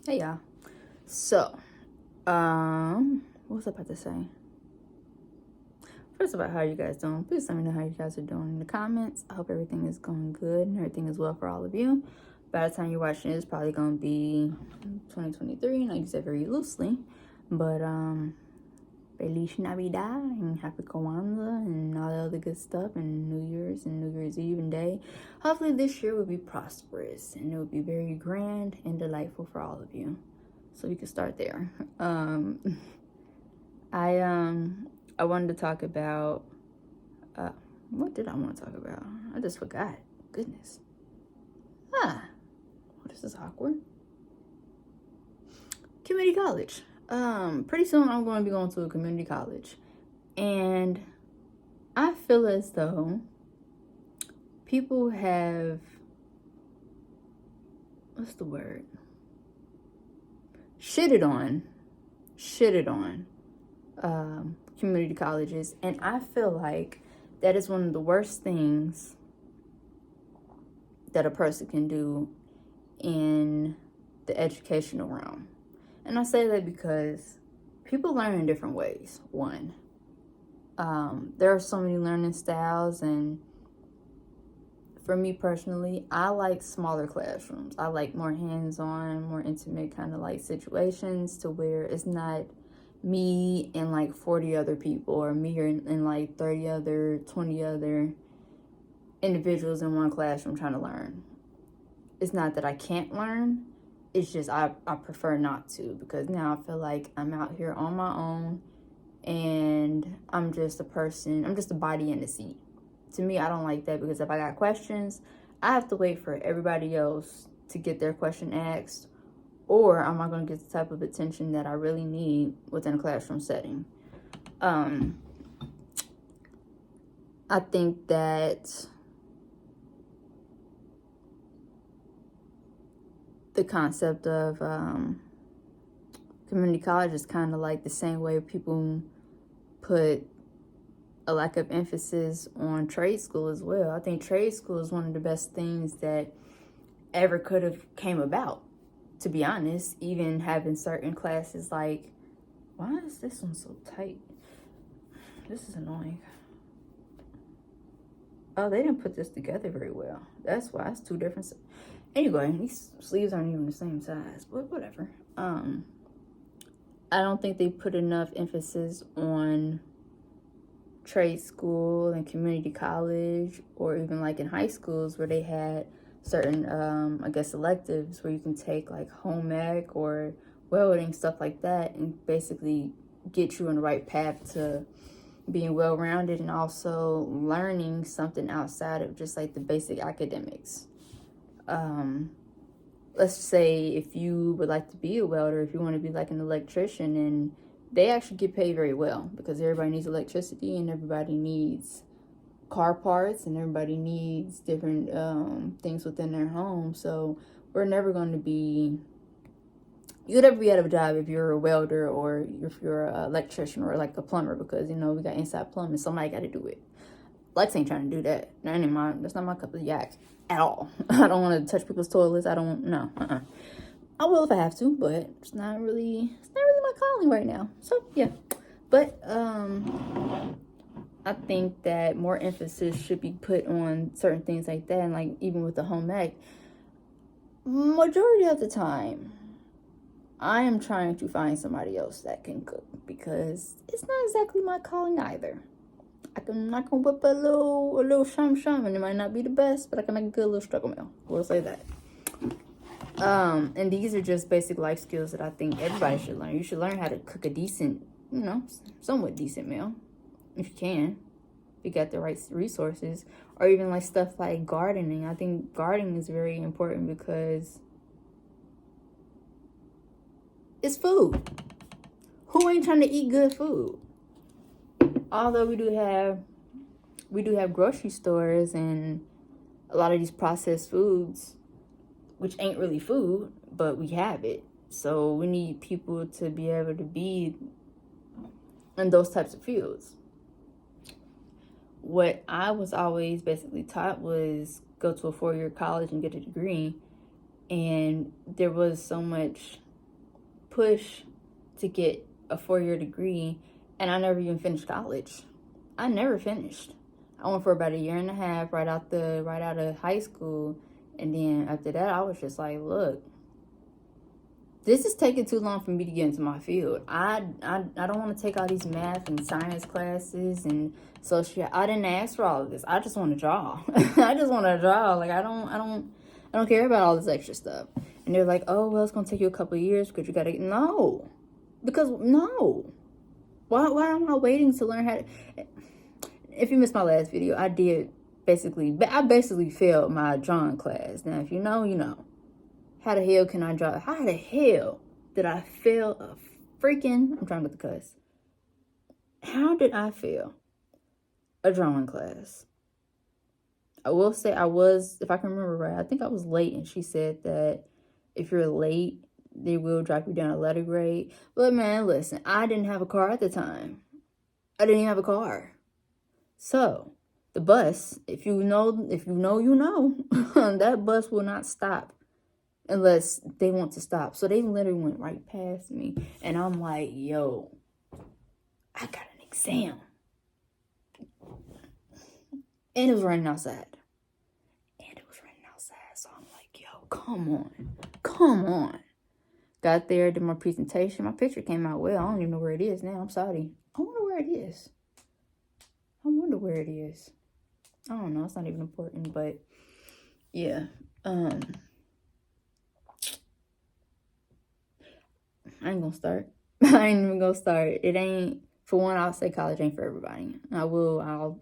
Hey y'all. So, what was I about to say? First about how you guys doing. Please let me know how you guys are doing in the comments. I hope everything is going good and everything is well for all of you. By the time you're watching it, it's probably gonna be 2023, and I use that very loosely. But Feliz Navidad and Happy Kwanzaa and all the other good stuff, and New Year's and New Year's Eve and day. Hopefully this year will be prosperous and it will be very grand and delightful for all of you. So we can start there. I wanted to talk about what did I want to talk about? I just forgot. Goodness. What is this awkward? Community college. Pretty soon I'm going to be going to a community college, and I feel as though people have, what's the word? Shitted on community colleges, and I feel like that is one of the worst things that a person can do in the educational realm. And I say that because people learn in different ways. One, there are so many learning styles, and for me personally, I like smaller classrooms. I like more hands-on, more intimate kind of like situations, to where it's not me and like 40 other people, or me and like 20 other individuals in one classroom trying to learn. It's not that I can't learn. It's just I prefer not to, because now I feel like I'm out here on my own and I'm just a body in the seat. To me, I don't like that, because if I got questions, I have to wait for everybody else to get their question asked, or I'm not going to get the type of attention that I really need within a classroom setting. I think that the concept of community college is kind of like the same way people put a lack of emphasis on trade school as well. I think trade school is one of the best things that ever could have came about, to be honest. Even having certain classes like, why is this one so tight? This is annoying. Oh, they didn't put this together very well. That's why. It's two different. Anyway, these sleeves aren't even the same size, but whatever. I don't think they put enough emphasis on trade school and community college, or even like in high schools where they had certain electives where you can take like home ec or welding, stuff like that, and basically get you on the right path to being well-rounded and also learning something outside of just like the basic academics. Let's say if you would like to be a welder, if you want to be like an electrician, and they actually get paid very well, because everybody needs electricity and everybody needs car parts and everybody needs different things within their home. So you'd never be out of a job if you're a welder, or if you're an electrician, or like a plumber, because we got inside plumbing, somebody got to do it. Lex ain't trying to do that. That's not my cup of yak at all. I don't want to touch people's toilets. I will if I have to, but it's not really my calling right now. So yeah. But I think that more emphasis should be put on certain things like that. And like even with the home ec, majority of the time I am trying to find somebody else that can cook, because it's not exactly my calling either. I'm not gonna whip a little shum, and it might not be the best, but I can make a good little struggle meal. We'll say that. And these are just basic life skills that I think everybody should learn. You should learn how to cook a decent, somewhat decent meal, if you can. If you got the right resources, or even like stuff like gardening. I think gardening is very important, because it's food. Who ain't trying to eat good food? Although we do have grocery stores and a lot of these processed foods, which ain't really food, but we have it. So we need people to be able to be in those types of fields. What I was always basically taught was go to a 4-year college and get a degree. And there was so much push to get a 4-year degree, and I never even finished college. I never finished. I went for about a year and a half right out of high school, and then after that, I was just like, look, this is taking too long for me to get into my field. I don't want to take all these math and science classes and social. I didn't ask for all of this. I just want to draw. I just want to draw. Like I don't care about all this extra stuff. And they're like, oh well, it's gonna take you a couple of years because you gotta no, because no. Why am I waiting to learn how to? If you missed my last video, I basically failed my drawing class. Now, if you know, you know. How the hell can I draw? How the hell did I fail a freaking? I'm trying not to cuss. How did I fail a drawing class? I will say I was, if I can remember right, I think I was late, and she said that if you're late, they will drop you down a letter grade. But man, listen, I didn't have a car at the time. I didn't even have a car. So the bus, if you know, you know, that bus will not stop unless they want to stop. So they literally went right past me, and I'm like, yo, I got an exam. And it was raining outside. So I'm like, yo, come on. Got there, did my presentation. My picture came out well. I don't even know where it is now. I'm sorry. I wonder where it is. I don't know. It's not even important, but yeah. I ain't gonna start. I ain't even gonna start. It ain't, for one, I'll say college ain't for everybody. I'll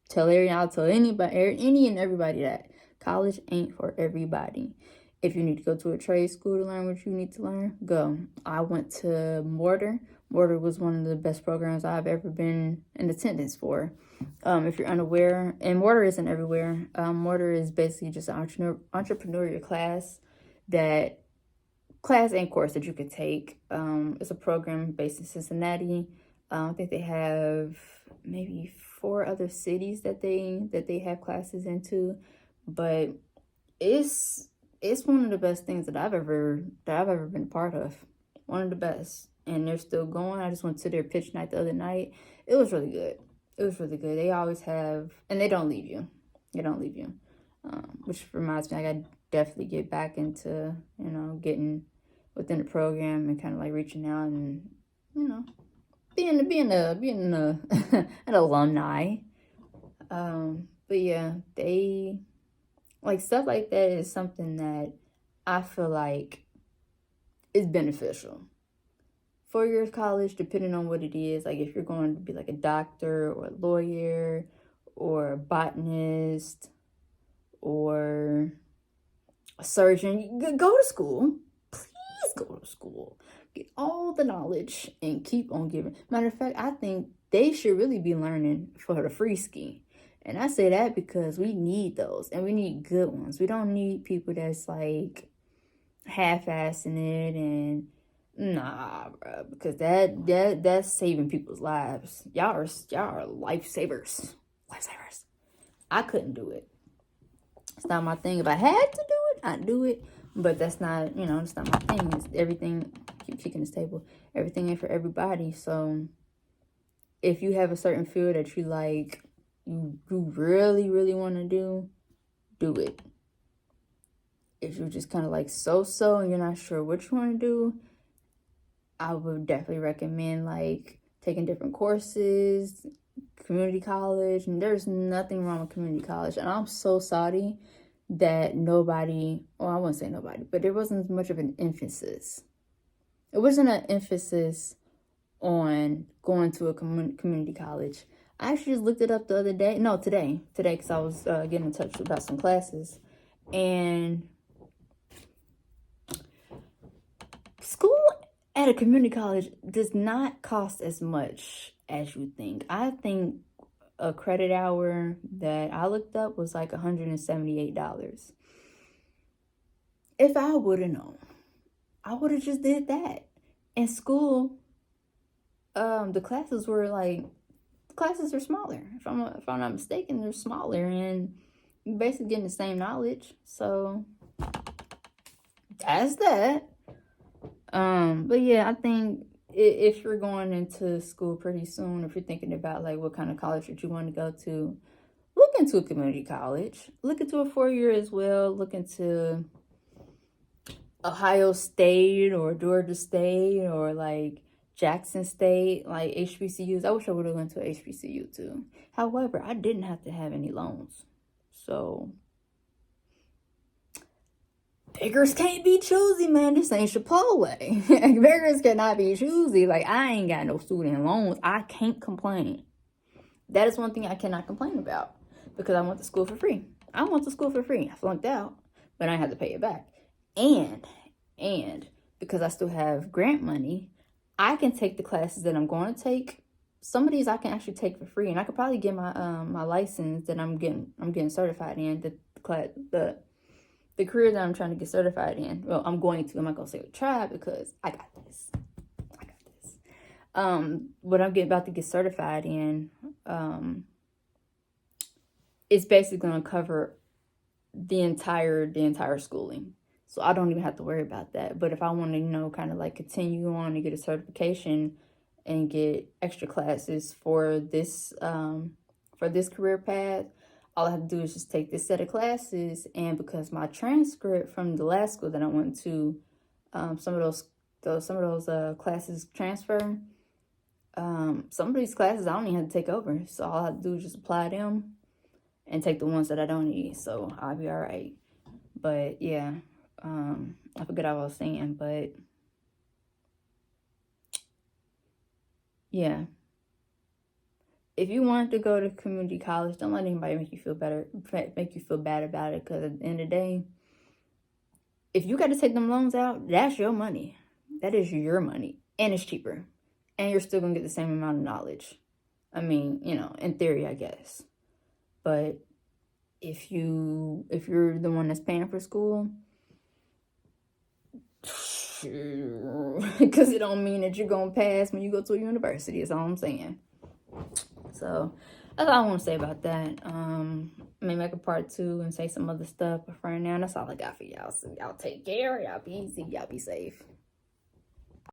tell anybody, any and everybody that college ain't for everybody. If you need to go to a trade school to learn what you need to learn, go. I went to Mortar. Mortar was one of the best programs I've ever been in attendance for. If you're unaware, and Mortar isn't everywhere. Mortar is basically just an entrepreneurial class and course that you could take. It's a program based in Cincinnati. I think they have maybe 4 other cities that they have classes into, but it's one of the best things that I've ever been a part of. One of the best, and they're still going. I just went to their pitch night the other night. It was really good. They always have, and they don't leave you. Which reminds me, I gotta definitely get back into, getting within the program and kind of like reaching out and, being an alumni. But yeah, they, like, stuff like that is something that I feel like is beneficial. 4 years college, depending on what it is, like if you're going to be like a doctor or a lawyer or a botanist or a surgeon, go to school. Please go to school. Get all the knowledge and keep on giving. Matter of fact, I think they should really be learning for the free ski. And I say that because we need those, and we need good ones. We don't need people that's like half-assing it, and nah, bro, because that's saving people's lives. Y'all are lifesavers. I couldn't do it. It's not my thing. If I had to do it, I'd do it. But that's not, it's not my thing. It's everything. Keep kicking this table. Everything ain't for everybody. So if you have a certain field that you like, you really, really want to do it. If you're just kind of like so and you're not sure what you want to do, I would definitely recommend like taking different courses, community college. And there's nothing wrong with community college. And I'm so sorry that I wouldn't say nobody, but there wasn't much of an emphasis. It wasn't an emphasis on going to a community college. I actually just looked it up the other day. No, today, because I was getting in touch about some classes. And school at a community college does not cost as much as you think. I think a credit hour that I looked up was like $178. If I would have known, I would have just did that. In school, the classes are smaller. If I'm not mistaken, they're smaller, and you're basically getting the same knowledge. So that's that. But yeah, I think if you're going into school pretty soon, if you're thinking about like what kind of college that you want to go to, look into a community college. Look into a 4-year as well. Look into Ohio State or Georgia State or like Jackson State, like HBCUs. I wish I would have went to a HBCU too. However, I didn't have to have any loans. So beggars can't be choosy, man. This ain't Chipotle. Beggars cannot be choosy. Like, I ain't got no student loans. I can't complain. That is one thing I cannot complain about because I went to school for free. I went to school for free. I flunked out, but I had to pay it back. And because I still have grant money, I can take the classes that I'm going to take. Some of these I can actually take for free, and I could probably get my my license that I'm getting certified in, the career that I'm trying to get certified in. Well, I'm going to. I'm not gonna say try because I got this. I got this. What I'm about to get certified in, it's basically gonna cover the entire schooling. So I don't even have to worry about that. But if I want to, kind of like continue on and get a certification and get extra classes for this career path, all I have to do is just take this set of classes. And because my transcript from the last school that I went to, some of those classes transfer. Some of these classes I don't even have to take over. So all I have to do is just apply them and take the ones that I don't need. So I'll be all right. But yeah, I forget what I was saying, but yeah. If you want to go to community college, don't let anybody make you feel bad about it. Because at the end of the day, if you got to take them loans out, that's your money. That is your money, and it's cheaper, and you're still gonna get the same amount of knowledge. I mean, in theory, I guess. But if you're the one that's paying for school, because it don't mean that you're gonna pass when you go to a university. Is all I'm saying. So that's all I want to say about that. May make a part 2 and say some other stuff, but for right now, that's all I got for y'all. So y'all take care. Y'all be easy. Y'all be safe.